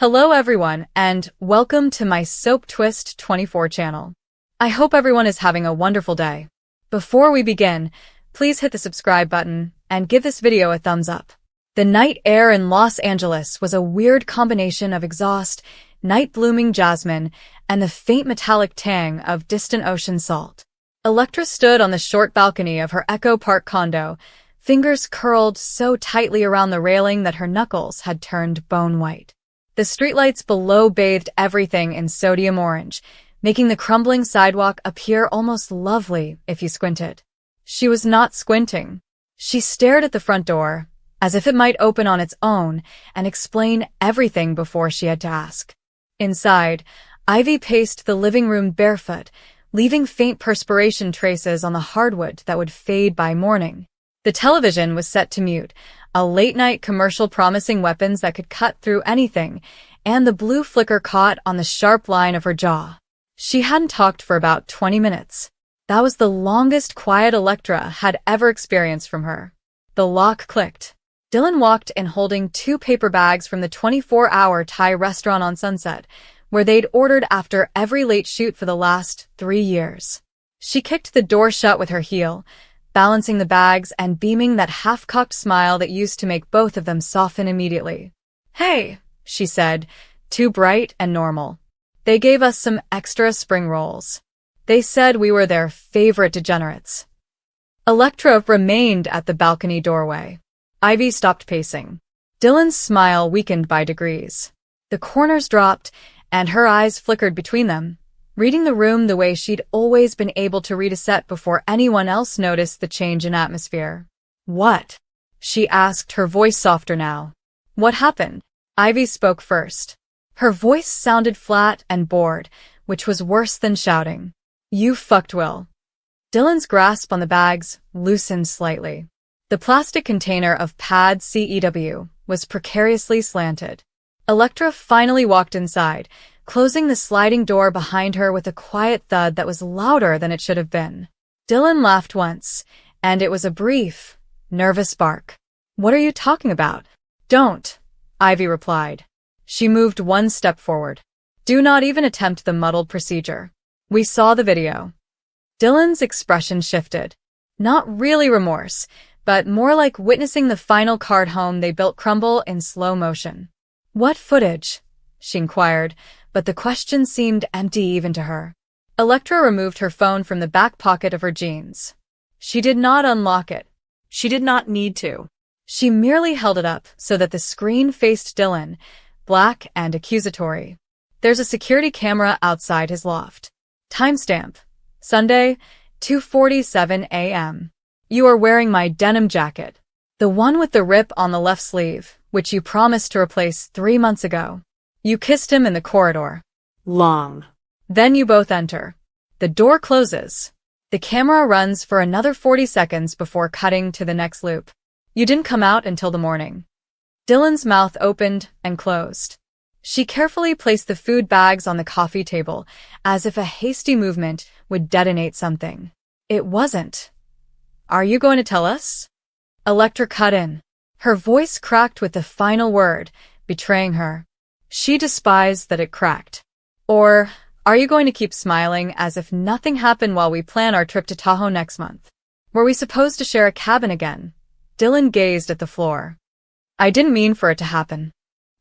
Hello everyone, and welcome to my Soap Twist 24 channel. I hope everyone is having a wonderful day. Before we begin, please hit the subscribe button and give this video a thumbs up. The night air in Los Angeles was a weird combination of exhaust, night-blooming jasmine, and the faint metallic tang of distant ocean salt. Electra stood on the short balcony of her Echo Park condo, fingers curled so tightly around the railing that her knuckles had turned bone white. The streetlights below bathed everything in sodium orange, making the crumbling sidewalk appear almost lovely if you squinted. She was not squinting. She stared at the front door, as if it might open on its own and explain everything before she had to ask. Inside, Ivy paced the living room barefoot, leaving faint perspiration traces on the hardwood that would fade by morning. The television was set to mute, a late-night commercial promising weapons that could cut through anything, and the blue flicker caught on the sharp line of her jaw. She hadn't talked for about 20 minutes. That was the longest quiet Electra had ever experienced from her. The lock clicked. Dylan walked in holding 2 paper bags from the 24-hour Thai restaurant on Sunset, where they'd ordered after every late shoot for the last 3 years. She kicked the door shut with her heel, balancing the bags and beaming that half-cocked smile that used to make both of them soften immediately. "Hey," she said, too bright and normal. "They gave us some extra spring rolls. They said we were their favorite degenerates." Electra remained at the balcony doorway. Ivy stopped pacing. Dylan's smile weakened by degrees. The corners dropped, and her eyes flickered between them, reading the room the way she'd always been able to read a set before anyone else noticed the change in atmosphere. "What?" she asked, her voice softer now. "What happened?" Ivy spoke first. Her voice sounded flat and bored, which was worse than shouting. "You fucked Will." Dylan's grasp on the bags loosened slightly. The plastic container of pad CEW was precariously slanted. Electra finally walked inside, closing the sliding door behind her with a quiet thud that was louder than it should have been. Dylan laughed once, and it was a brief, nervous bark. "What are you talking about?" "Don't," Ivy replied. She moved one step forward. "Do not even attempt the muddled procedure. We saw the video." Dylan's expression shifted. Not really remorse, but more like witnessing the final card home they built crumble in slow motion. "What footage?" she inquired, but the question seemed empty even to her. Electra removed her phone from the back pocket of her jeans. She did not unlock it. She did not need to. She merely held it up so that the screen faced Dylan, black and accusatory. "There's a security camera outside his loft. Timestamp: Sunday, 2:47 a.m. You are wearing my denim jacket. The one with the rip on the left sleeve, which you promised to replace 3 months ago. You kissed him in the corridor. Long. Then you both enter. The door closes. The camera runs for another 40 seconds before cutting to the next loop. You didn't come out until the morning." Dylan's mouth opened and closed. She carefully placed the food bags on the coffee table, as if a hasty movement would detonate something. "It wasn't. Are you going to tell us?" Electra cut in. Her voice cracked with the final word, betraying her. She despised that it cracked. "Or are you going to keep smiling as if nothing happened while we plan our trip to Tahoe next month? Were we supposed to share a cabin again?" Dylan gazed at the floor. "I didn't mean for it to happen."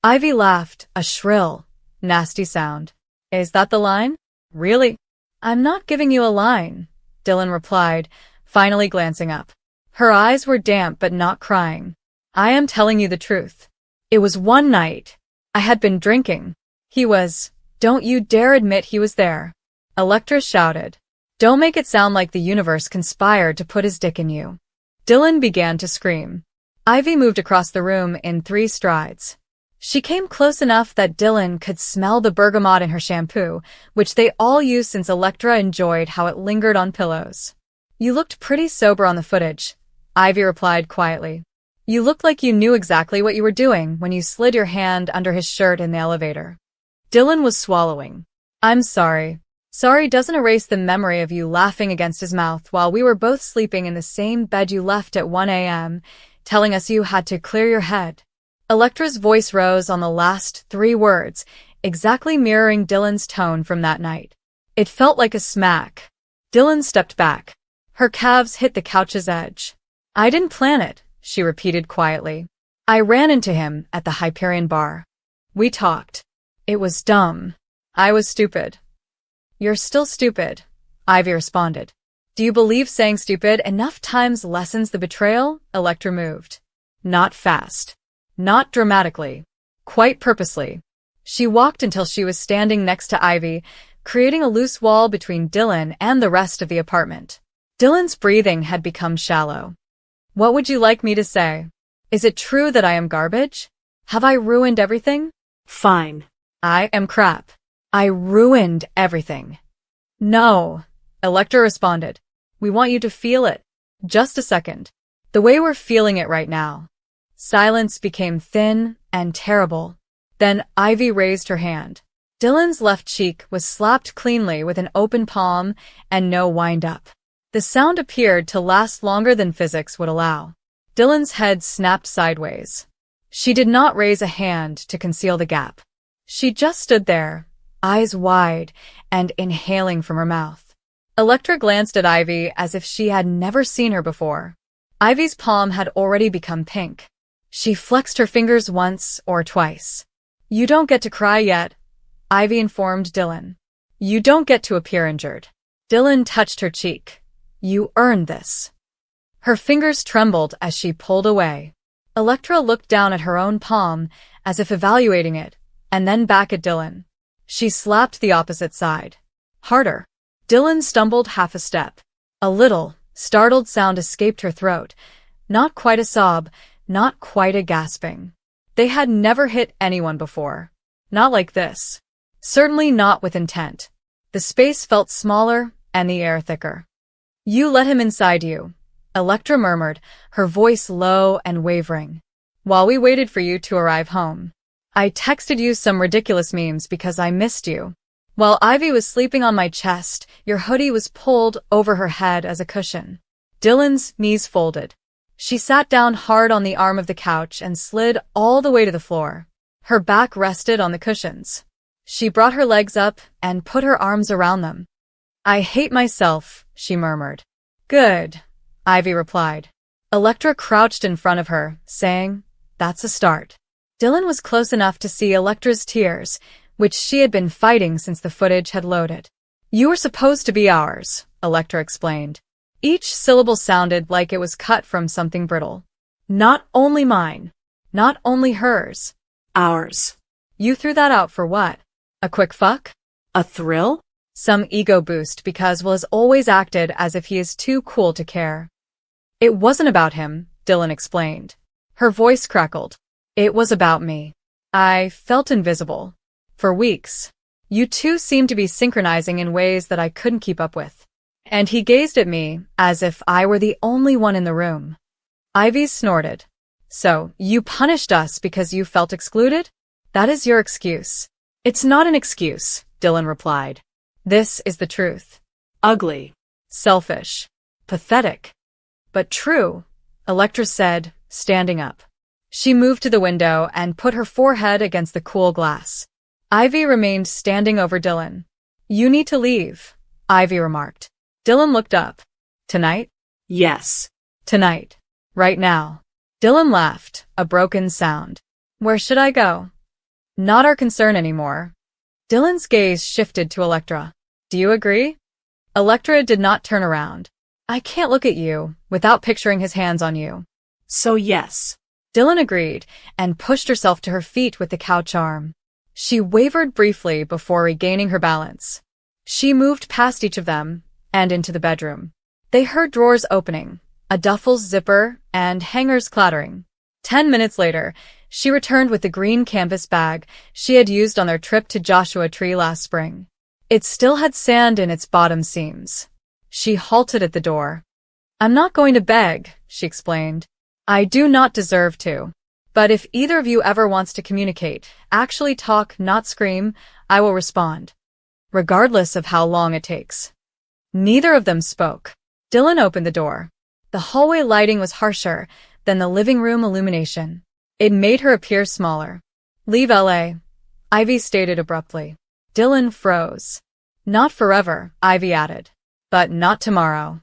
Ivy laughed, a shrill, nasty sound. "Is that the line? Really?" "I'm not giving you a line," Dylan replied, finally glancing up. Her eyes were damp but not crying. "I am telling you the truth. It was one night. I had been drinking. He was. Don't you dare admit he was there." Electra shouted. "Don't make it sound like the universe conspired to put his dick in you." Dylan began to scream. Ivy moved across the room in 3 strides. She came close enough that Dylan could smell the bergamot in her shampoo, which they all used since Electra enjoyed how it lingered on pillows. "You looked pretty sober on the footage," Ivy replied quietly. "You looked like you knew exactly what you were doing when you slid your hand under his shirt in the elevator." Dylan was swallowing. "I'm sorry. Sorry doesn't erase the memory of you laughing against his mouth while we were both sleeping in the same bed you left at 1 a.m., telling us you had to clear your head." Electra's voice rose on the last 3 words, exactly mirroring Dylan's tone from that night. It felt like a smack. Dylan stepped back. Her calves hit the couch's edge. I didn't plan it, she repeated quietly. I ran into him at the Hyperion bar. We talked. It was dumb. I was stupid. You're still stupid, Ivy responded. Do you believe saying stupid enough times lessens the betrayal? Electra moved. Not fast. Not dramatically. Quite purposely. She walked until she was standing next to Ivy, creating a loose wall between Dylan and the rest of the apartment. Dylan's breathing had become shallow. What would you like me to say? Is it true that I am garbage? Have I ruined everything? Fine. I am crap. I ruined everything. No, Electra responded. We want you to feel it. Just a second. The way we're feeling it right now. Silence became thin and terrible. Then Ivy raised her hand. Dylan's left cheek was slapped cleanly with an open palm and no wind-up. The sound appeared to last longer than physics would allow. Dylan's head snapped sideways. She did not raise a hand to conceal the gap. She just stood there, eyes wide and inhaling from her mouth. Electra glanced at Ivy as if she had never seen her before. Ivy's palm had already become pink. She flexed her fingers once or twice. You don't get to cry yet, Ivy informed Dylan. You don't get to appear injured. Dylan touched her cheek. You earned this. Her fingers trembled as she pulled away. Electra looked down at her own palm, as if evaluating it, and then back at Dylan. She slapped the opposite side. Harder. Dylan stumbled half a step. A little, startled sound escaped her throat. Not quite a sob, not quite a gasping. They had never hit anyone before. Not like this. Certainly not with intent. The space felt smaller and the air thicker. You let him inside you, Electra murmured, her voice low and wavering. While we waited for you to arrive home. I texted you some ridiculous memes because I missed you. While Ivy was sleeping on my chest, your hoodie was pulled over her head as a cushion. Dylan's knees folded. She sat down hard on the arm of the couch and slid all the way to the floor. Her back rested on the cushions. She brought her legs up and put her arms around them. I hate myself, she murmured. Good, Ivy replied. Electra crouched in front of her, saying, That's a start. Dylan was close enough to see Electra's tears, which she had been fighting since the footage had loaded. You were supposed to be ours, Electra explained. Each syllable sounded like it was cut from something brittle. Not only mine. Not only hers. Ours. You threw that out for what? A quick fuck? A thrill? Some ego boost because Will has always acted as if he is too cool to care. It wasn't about him, Dylan explained. Her voice crackled. It was about me. I felt invisible. For weeks. You two seemed to be synchronizing in ways that I couldn't keep up with. And he gazed at me as if I were the only one in the room. Ivy snorted. So, you punished us because you felt excluded? That is your excuse. It's not an excuse, Dylan replied. This is the truth. Ugly. Selfish. Pathetic. But true, Electra said, standing up. She moved to the window and put her forehead against the cool glass. Ivy remained standing over Dylan. You need to leave, Ivy remarked. Dylan looked up. Tonight? Yes. Tonight. Right now. Dylan laughed, a broken sound. Where should I go? Not our concern anymore. Dylan's gaze shifted to Electra. Do you agree? Electra did not turn around. I can't look at you without picturing his hands on you. So yes. Dylan agreed and pushed herself to her feet with the couch arm. She wavered briefly before regaining her balance. She moved past each of them and into the bedroom. They heard drawers opening, a duffel's zipper, and hangers clattering. 10 minutes later, she returned with the green canvas bag she had used on their trip to Joshua Tree last spring. It still had sand in its bottom seams. She halted at the door. I'm not going to beg, she explained. I do not deserve to. But if either of you ever wants to communicate, actually talk, not scream, I will respond. Regardless of how long it takes. Neither of them spoke. Dylan opened the door. The hallway lighting was harsher than the living room illumination. It made her appear smaller. Leave LA, Ivy stated abruptly. Dylan froze. Not forever, Ivy added. But not tomorrow.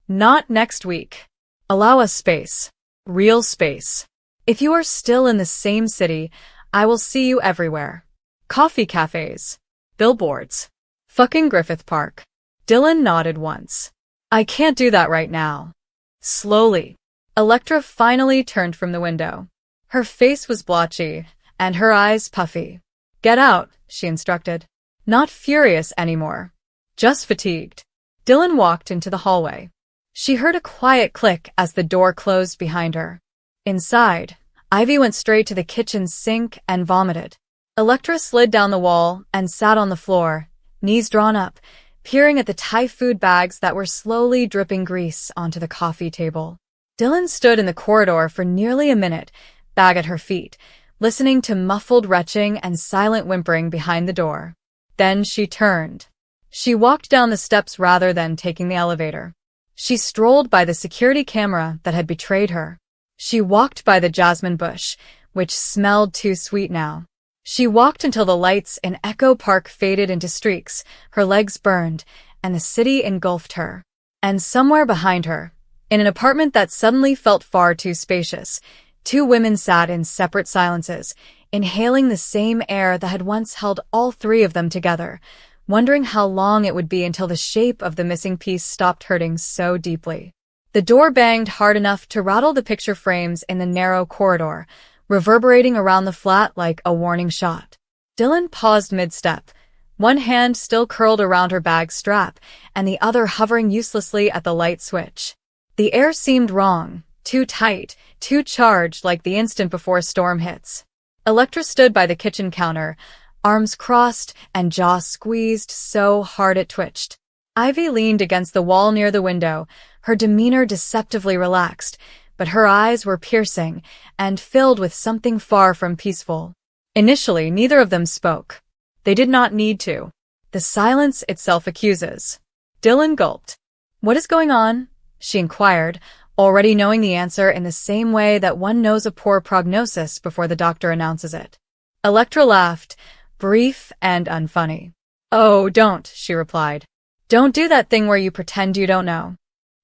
Not next week. Allow us space. Real space. If you are still in the same city, I will see you everywhere. Coffee cafes. Billboards. Fucking Griffith Park. Dylan nodded once. I can't do that right now. Slowly, Electra finally turned from the window. Her face was blotchy, and her eyes puffy. Get out, she instructed. Not furious anymore. Just fatigued. Dylan walked into the hallway. She heard a quiet click as the door closed behind her. Inside, Ivy went straight to the kitchen sink and vomited. Electra slid down the wall and sat on the floor, knees drawn up, peering at the Thai food bags that were slowly dripping grease onto the coffee table. Dylan stood in the corridor for nearly a minute, bag at her feet, listening to muffled retching and silent whimpering behind the door. Then she turned. She walked down the steps rather than taking the elevator. She strolled by the security camera that had betrayed her. She walked by the jasmine bush, which smelled too sweet now. She walked until the lights in Echo Park faded into streaks, her legs burned, and the city engulfed her. And somewhere behind her, in an apartment that suddenly felt far too spacious, two women sat in separate silences, inhaling the same air that had once held all three of them together, wondering how long it would be until the shape of the missing piece stopped hurting so deeply. The door banged hard enough to rattle the picture frames in the narrow corridor, reverberating around the flat like a warning shot. Dylan paused mid-step, one hand still curled around her bag strap and the other hovering uselessly at the light switch. The air seemed wrong, too tight, too charged like the instant before a storm hits. Electra stood by the kitchen counter, arms crossed and jaw squeezed so hard it twitched. Ivy leaned against the wall near the window, her demeanor deceptively relaxed, but her eyes were piercing and filled with something far from peaceful. Initially, neither of them spoke. They did not need to. The silence itself accuses. Dylan gulped. What is going on? She inquired, already knowing the answer in the same way that one knows a poor prognosis before the doctor announces it. Electra laughed, brief and unfunny. Oh, don't, she replied. Don't do that thing where you pretend you don't know.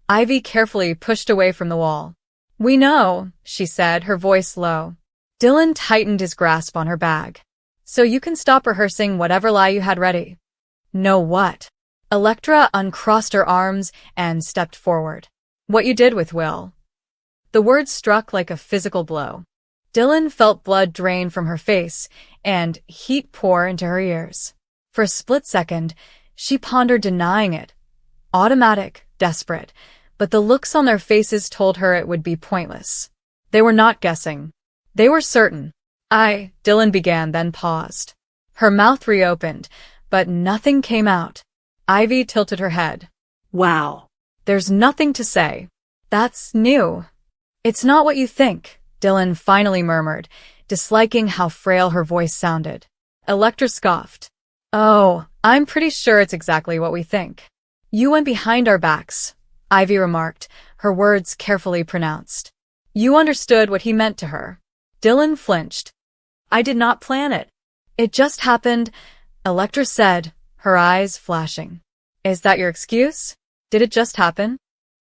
Ivy carefully pushed away from the wall. We know, she said, her voice low. Dylan tightened his grasp on her bag. So you can stop rehearsing whatever lie you had ready. Know what? Electra uncrossed her arms and stepped forward. What you did with Will. The words struck like a physical blow. Dylan felt blood drain from her face and heat pour into her ears. For a split second, she pondered denying it. Automatic, desperate, but the looks on their faces told her it would be pointless. They were not guessing. They were certain. Dylan began, then paused. Her mouth reopened, but nothing came out. Ivy tilted her head. Wow. There's nothing to say. That's new. It's not what you think, Dylan finally murmured, disliking how frail her voice sounded. Electra scoffed. Oh, I'm pretty sure it's exactly what we think. You went behind our backs, Ivy remarked, her words carefully pronounced. You understood what he meant to her. Dylan flinched. I did not plan it. It just happened, Electra said, her eyes flashing. Is that your excuse? Did it just happen?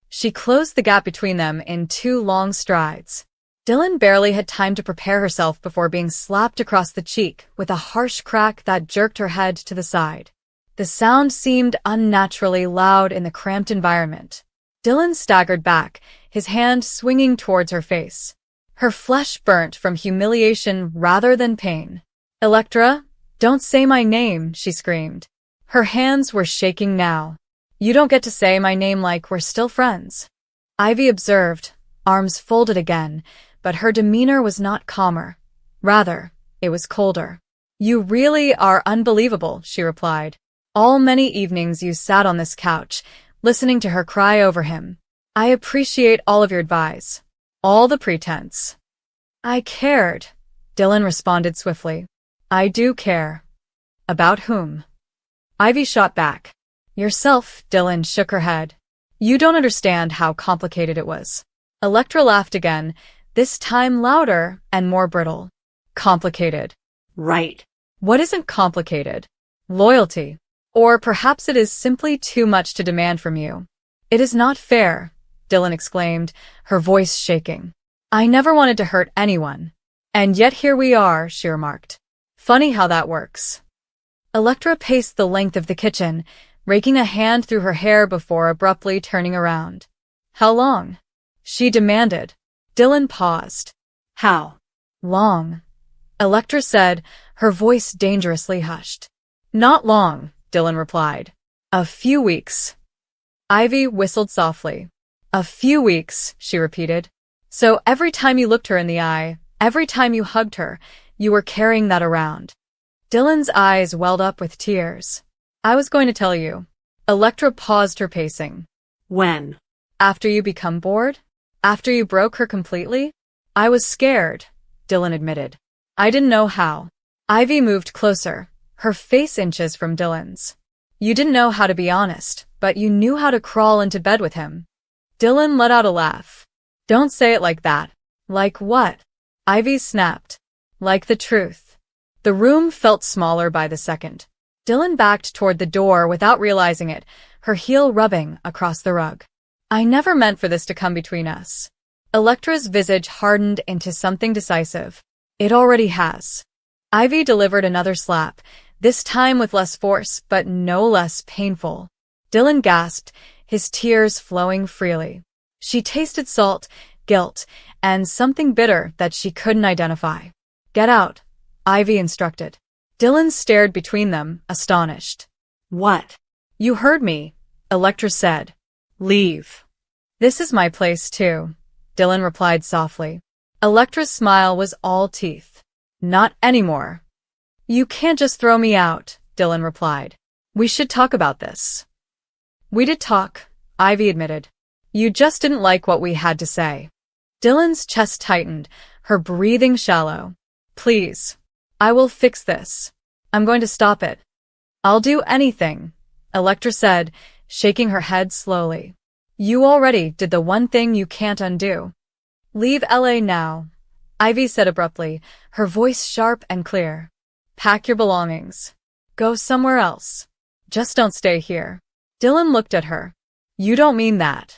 She closed the gap between them in 2 long strides. Dylan barely had time to prepare herself before being slapped across the cheek with a harsh crack that jerked her head to the side. The sound seemed unnaturally loud in the cramped environment. Dylan staggered back, his hand swinging towards her face. Her flesh burnt from humiliation rather than pain. Electra, don't say my name, she screamed. Her hands were shaking now. You don't get to say my name like we're still friends. Ivy observed, arms folded again, but her demeanor was not calmer. Rather, it was colder. You really are unbelievable, she replied. All many evenings you sat on this couch, listening to her cry over him. I appreciate all of your advice. All the pretense. I cared, Dylan responded swiftly. I do care. About whom? Ivy shot back. Yourself, Dylan shook her head. You don't understand how complicated it was. Electra laughed again, this time louder and more brittle. Complicated. Right. What isn't complicated? Loyalty. Or perhaps it is simply too much to demand from you. It is not fair, Dylan exclaimed, her voice shaking. I never wanted to hurt anyone. And yet here we are, she remarked. Funny how that works. Electra paced the length of the kitchen, raking a hand through her hair before abruptly turning around. How long? She demanded. Dylan paused. How? Long. Electra said, her voice dangerously hushed. Not long, Dylan replied. A few weeks. Ivy whistled softly. A few weeks, she repeated. So every time you looked her in the eye, every time you hugged her, you were carrying that around. Dylan's eyes welled up with tears. I was going to tell you. Electra paused her pacing. When? After you become bored? After you broke her completely? I was scared, Dylan admitted. I didn't know how. Ivy moved closer, her face inches from Dylan's. You didn't know how to be honest, but you knew how to crawl into bed with him. Dylan let out a laugh. Don't say it like that. Like what? Ivy snapped. Like the truth. The room felt smaller by the second. Dylan backed toward the door without realizing it, her heel rubbing across the rug. I never meant for this to come between us. Electra's visage hardened into something decisive. It already has. Ivy delivered another slap, this time with less force, but no less painful. Dylan gasped, his tears flowing freely. She tasted salt, guilt, and something bitter that she couldn't identify. Get out, Ivy instructed. Dylan stared between them, astonished. What? You heard me, Electra said. Leave. This is my place too, Dylan replied softly. Electra's smile was all teeth. Not anymore. You can't just throw me out, Dylan replied. We should talk about this. We did talk, Ivy admitted. You just didn't like what we had to say. Dylan's chest tightened, her breathing shallow. Please. I will fix this. I'm going to stop it. I'll do anything, Electra said, shaking her head slowly. You already did the one thing you can't undo. Leave LA now, Ivy said abruptly, her voice sharp and clear. Pack your belongings. Go somewhere else. Just don't stay here. Dylan looked at her. You don't mean that.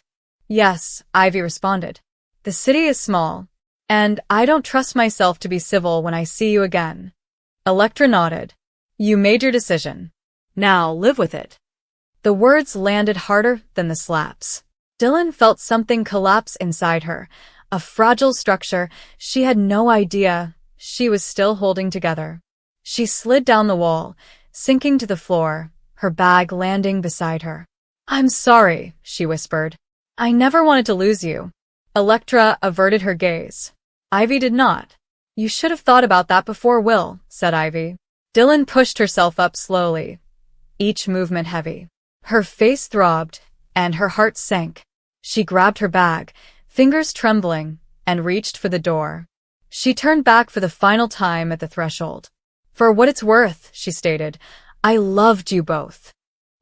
Yes, Ivy responded. The city is small, and I don't trust myself to be civil when I see you again. Electra nodded. You made your decision. Now live with it. The words landed harder than the slaps. Dylan felt something collapse inside her, a fragile structure she had no idea she was still holding together. She slid down the wall, sinking to the floor, her bag landing beside her. I'm sorry, she whispered. I never wanted to lose you. Electra averted her gaze. Ivy did not. You should have thought about that before, Will, said Ivy. Dylan pushed herself up slowly, each movement heavy. Her face throbbed, and her heart sank. She grabbed her bag, fingers trembling, and reached for the door. She turned back for the final time at the threshold. For what it's worth, she stated, I loved you both.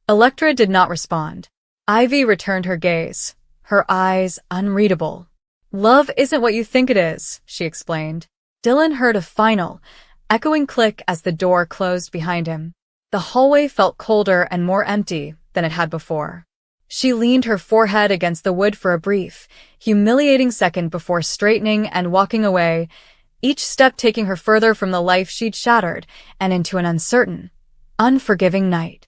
Electra did not respond. Ivy returned her gaze, her eyes unreadable. Love isn't what you think it is, she explained. Dylan heard a final, echoing click as the door closed behind him. The hallway felt colder and more empty than it had before. She leaned her forehead against the wood for a brief, humiliating second before straightening and walking away, each step taking her further from the life she'd shattered and into an uncertain, unforgiving night.